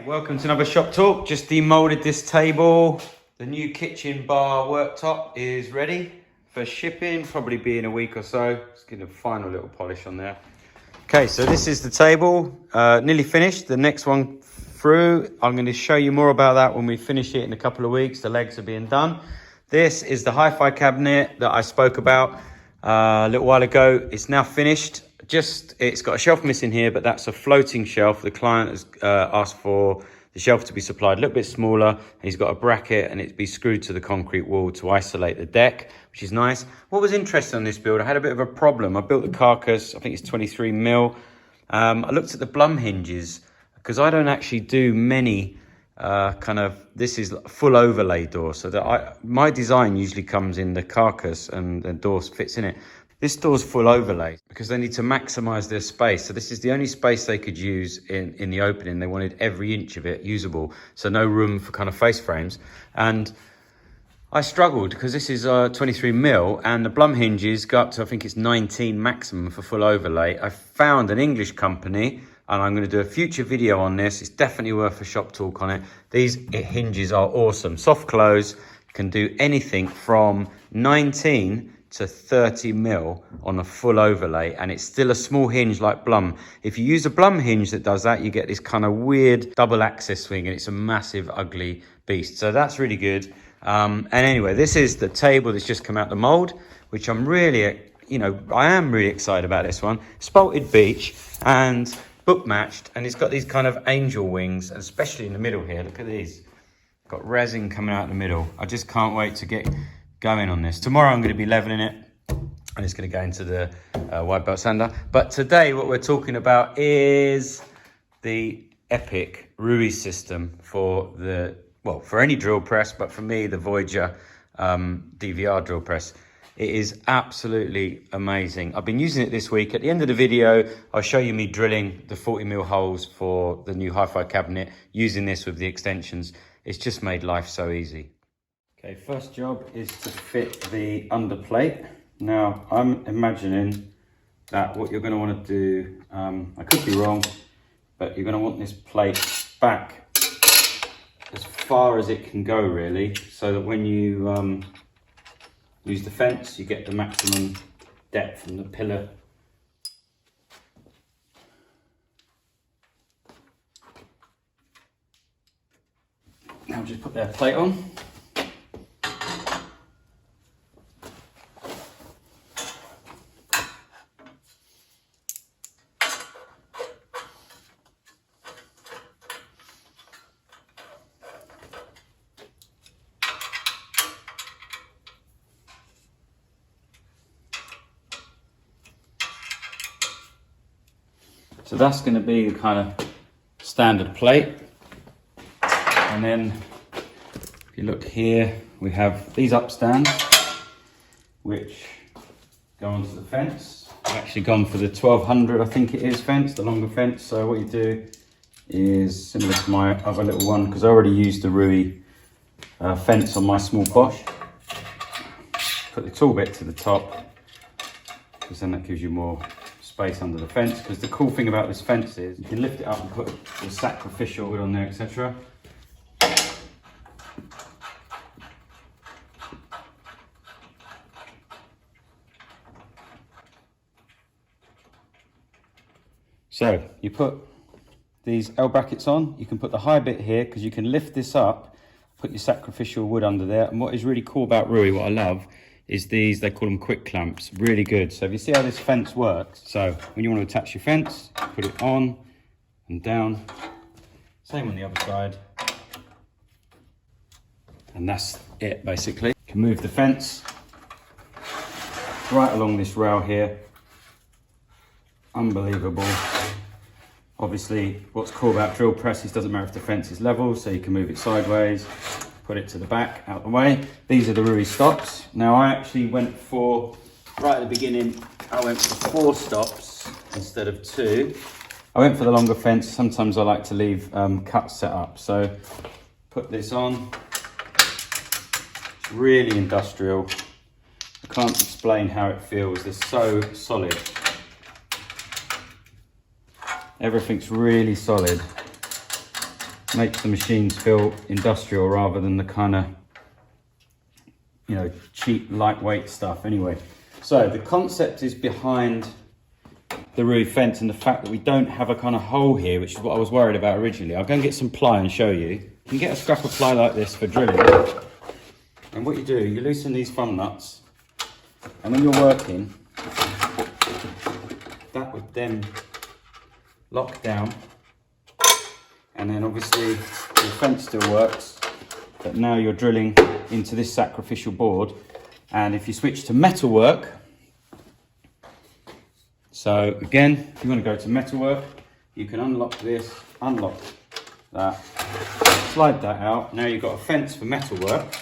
Hey, welcome to another shop talk. Just demolded this table. The new kitchen bar worktop is ready for shipping, probably be in a week or so. Just getting a final little polish on there. Okay, so this is the table, nearly finished. The next one through, I'm going to show you more about that when we finish it in a couple of weeks. The legs are being done. This is the hi-fi cabinet that I spoke about a little while ago. It's now finished. It's got a shelf missing here, but that's a floating shelf. The client has asked for the shelf to be supplied a little bit smaller. He's got a bracket and it be screwed to the concrete wall to isolate the deck, which is nice. What was interesting on this build, I had a bit of a problem. I built the carcass, I think it's 23 mil. I looked at the blum hinges because I don't actually do many this is full overlay door. So that my design usually comes in the carcass and the door fits in it. This door's full overlay because they need to maximize their space. So this is the only space they could use in the opening. They wanted every inch of it usable. So no room for kind of face frames. And I struggled because this is 23 mil and the blum hinges go up to, I think it's 19 maximum for full overlay. I found an English company and I'm going to do a future video on this. It's definitely worth a shop talk on it. These hinges are awesome. Soft close, can do anything from 19 to 30 mil on a full overlay, and it's still a small hinge like blum. If you use a blum hinge that does that, you get this kind of weird double axis swing, and it's a massive ugly beast. So that's really good. And anyway, this is the table that's just come out the mold, which I'm really, I am really excited about this one. Spalted beech and book matched, and it's got these kind of angel wings, and especially in the middle here. Look at these. Got resin coming out in the middle. I just can't wait to get going on this. Tomorrow I'm going to be leveling it and it's going to go into the wide belt sander. But today what we're talking about is the epic Ruwi system for any drill press, but for me the Voyager DVR drill press. It is absolutely amazing. I've been using it this week. At the end of the video I'll show you me drilling the 40 mil holes for the new hi-fi cabinet using this with the extensions. It's just made life so easy. Okay, first job is to fit the underplate. Now, I'm imagining that what you're going to want to do, I could be wrong, but you're going to want this plate back as far as it can go, really, so that when you use the fence, you get the maximum depth from the pillar. Now just put their plate on. So that's going to be the kind of standard plate. And then if you look here, we have these upstands, which go onto the fence. I've actually gone for the 1200, I think it is, fence, the longer fence. So what you do is similar to my other little one, because I already used the Ruwi fence on my small Bosch. Put the tool bit to the top, because then that gives you more space under the fence. Because the cool thing about this fence is you can lift it up and put the sacrificial wood on there, etc. So you put these L brackets on. You can put the high bit here because you can lift this up, put your sacrificial wood under there. And what is really cool about Ruwi, what I love, is these, they call them quick clamps, really good. So if you see how this fence works, so when you want to attach your fence, put it on and down. Same on the other side. And that's it, basically. You can move the fence right along this rail here. Unbelievable. Obviously, what's cool about drill presses, doesn't matter if the fence is level, so you can move it sideways, put it to the back, out the way. These are the Ruwi stops. Now I actually went for, right at the beginning, I went for 4 stops instead of 2. I went for the longer fence. Sometimes I like to leave cuts set up. So put this on. It's really industrial. I can't explain how it feels. They're so solid. Everything's really solid. makes the machines feel industrial rather than the kind of, you know, cheap, lightweight stuff. Anyway, so the concept is behind the Ruwi fence and the fact that we don't have a kind of hole here, which is what I was worried about originally. I'll go and get some ply and show you. You can get a scrap of ply like this for drilling. And what you do, you loosen these thumb nuts, and when you're working, that would then lock down. And then obviously the fence still works, but now you're drilling into this sacrificial board. And if you switch to metalwork, so again, if you want to go to metalwork, you can unlock this, unlock that, slide that out. Now you've got a fence for metalwork,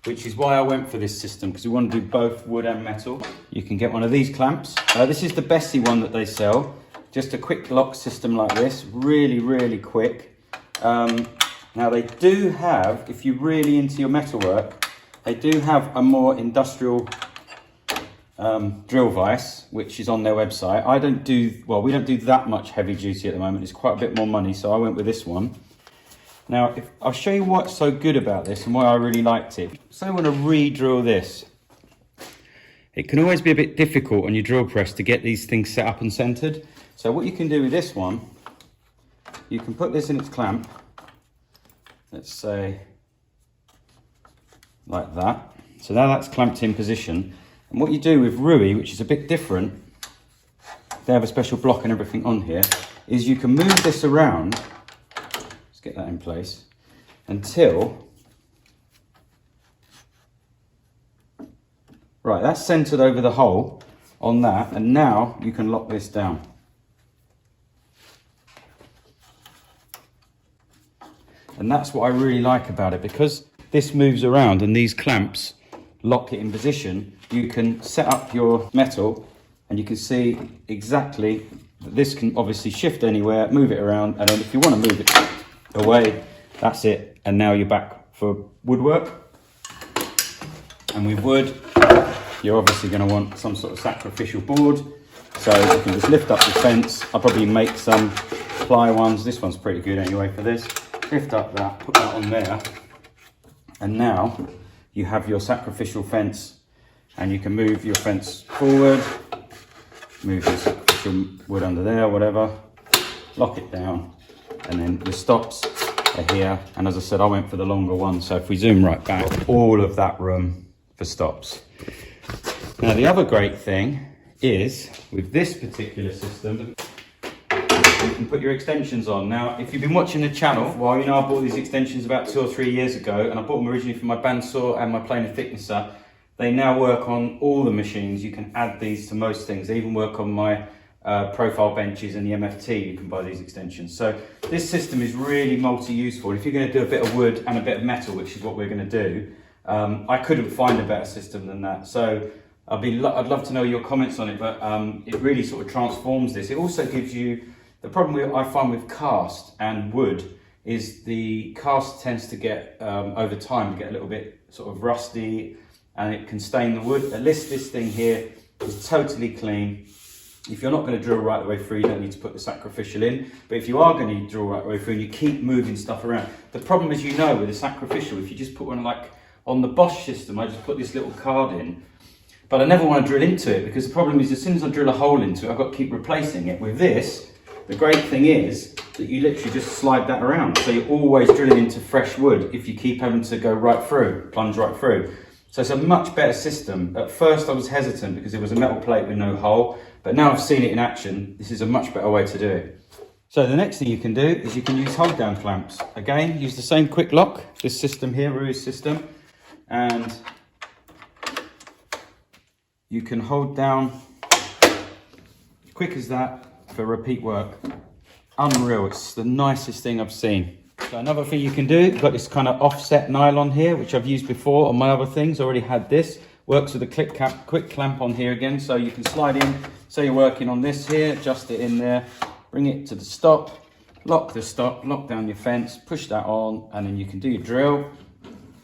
which is why I went for this system, because we want to do both wood and metal. You can get one of these clamps. This is the Bessie one that they sell. Just a quick lock system like this, really, really quick. Now they do have, if you're really into your metalwork, they do have a more industrial drill vise, which is on their website. I don't do, well, we don't do that much heavy duty at the moment. It's quite a bit more money, so I went with this one. Now, I'll show you what's so good about this and why I really liked it. So I want to re-drill this. It can always be a bit difficult on your drill press to get these things set up and centered. So what you can do with this one, you can put this in its clamp, let's say like that. So now that's clamped in position. And what you do with Ruwi, which is a bit different, they have a special block and everything on here, is you can move this around, let's get that in place, until, right, that's centered over the hole on that, and now you can lock this down. And that's what I really like about it, because this moves around and these clamps lock it in position. You can set up your metal and you can see exactly that this can obviously shift anywhere, move it around, and then if you want to move it away, that's it. And now you're back for woodwork. And with wood, you're obviously going to want some sort of sacrificial board. So you can just lift up the fence. I'll probably make some ply ones. This one's pretty good anyway for this. Lift up that, put that on there, and now you have your sacrificial fence, and you can move your fence forward, move your sacrificial wood under there, whatever, lock it down, and then the stops are here. And as I said, I went for the longer one, so if we zoom right back, all of that room for stops. Now the other great thing is, with this particular system, you can put your extensions on. Now, if you've been watching the channel, well, you know I bought these extensions about 2 or 3 years ago, and I bought them originally for my bandsaw and my planer thicknesser. They now work on all the machines. You can add these to most things. They even work on my profile benches and the MFT. You can buy these extensions. So this system is really multi-useful. If you're going to do a bit of wood and a bit of metal, which is what we're going to do, I couldn't find a better system than that. So I'd love to know your comments on it, but it really sort of transforms this. It also gives you, the problem I find with cast and wood is the cast tends to get, over time, to get a little bit sort of rusty, and it can stain the wood. At least this thing here is totally clean. If you're not going to drill right the way through, you don't need to put the sacrificial in. But if you are going to drill right the way through and you keep moving stuff around, the problem, as you know, with the sacrificial, if you just put one like on the Bosch system, I just put this little card in, but I never want to drill into it, because the problem is as soon as I drill a hole into it, I've got to keep replacing it. With this, the great thing is that you literally just slide that around. So you're always drilling into fresh wood if you keep having to go right through, plunge right through. So it's a much better system. At first I was hesitant because it was a metal plate with no hole, but now I've seen it in action, this is a much better way to do it. So the next thing you can do is you can use hold down clamps. Again, use the same quick lock, this system here, Ruwi's system, and you can hold down quick as that for repeat work. Unreal, it's the nicest thing I've seen. So another thing you can do, you've got this kind of offset nylon here, which I've used before on my other things, already had this. Works with a quick clamp on here again, so you can slide in, so you're working on this here, adjust it in there, bring it to the stop, lock the stop, lock down your fence, push that on, and then you can do your drill,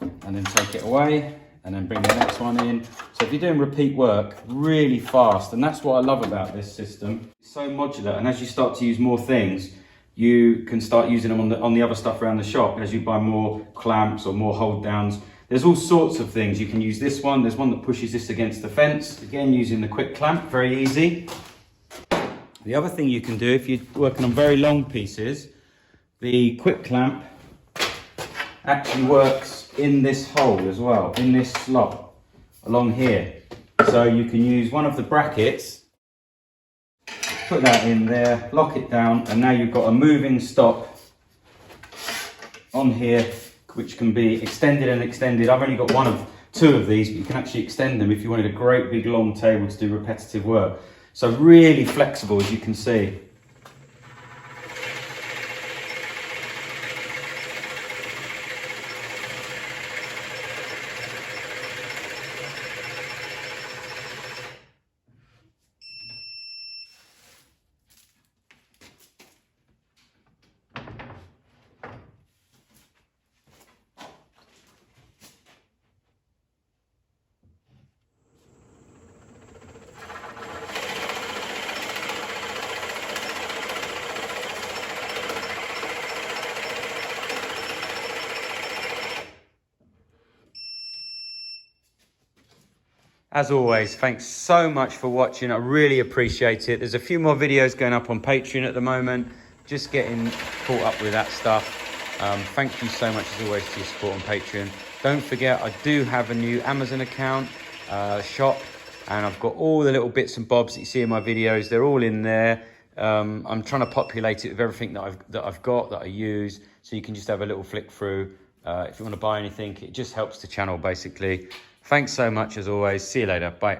and then take it away, and then bring the next one in. So if you're doing repeat work, really fast, and that's what I love about this system. It's so modular, and as you start to use more things, you can start using them on the other stuff around the shop as you buy more clamps or more hold downs. There's all sorts of things. You can use this one. There's one that pushes this against the fence. Again, using the quick clamp, very easy. The other thing you can do if you're working on very long pieces, the quick clamp actually works in this hole as well, in this slot along here. So you can use one of the brackets, put that in there, lock it down, and now you've got a moving stop on here which can be extended and extended. I've only got two of these, but you can actually extend them if you wanted a great big long table to do repetitive work. So really flexible, as you can see. As always, thanks so much for watching. I really appreciate it. There's a few more videos going up on Patreon at the moment. Just getting caught up with that stuff. Thank you so much, as always, for your support on Patreon. Don't forget, I do have a new Amazon account, shop, and I've got all the little bits and bobs that you see in my videos. They're all in there. I'm trying to populate it with everything that I've got, that I use, so you can just have a little flick through. If you want to buy anything, it just helps the channel, basically. Thanks so much, as always. See you later. Bye.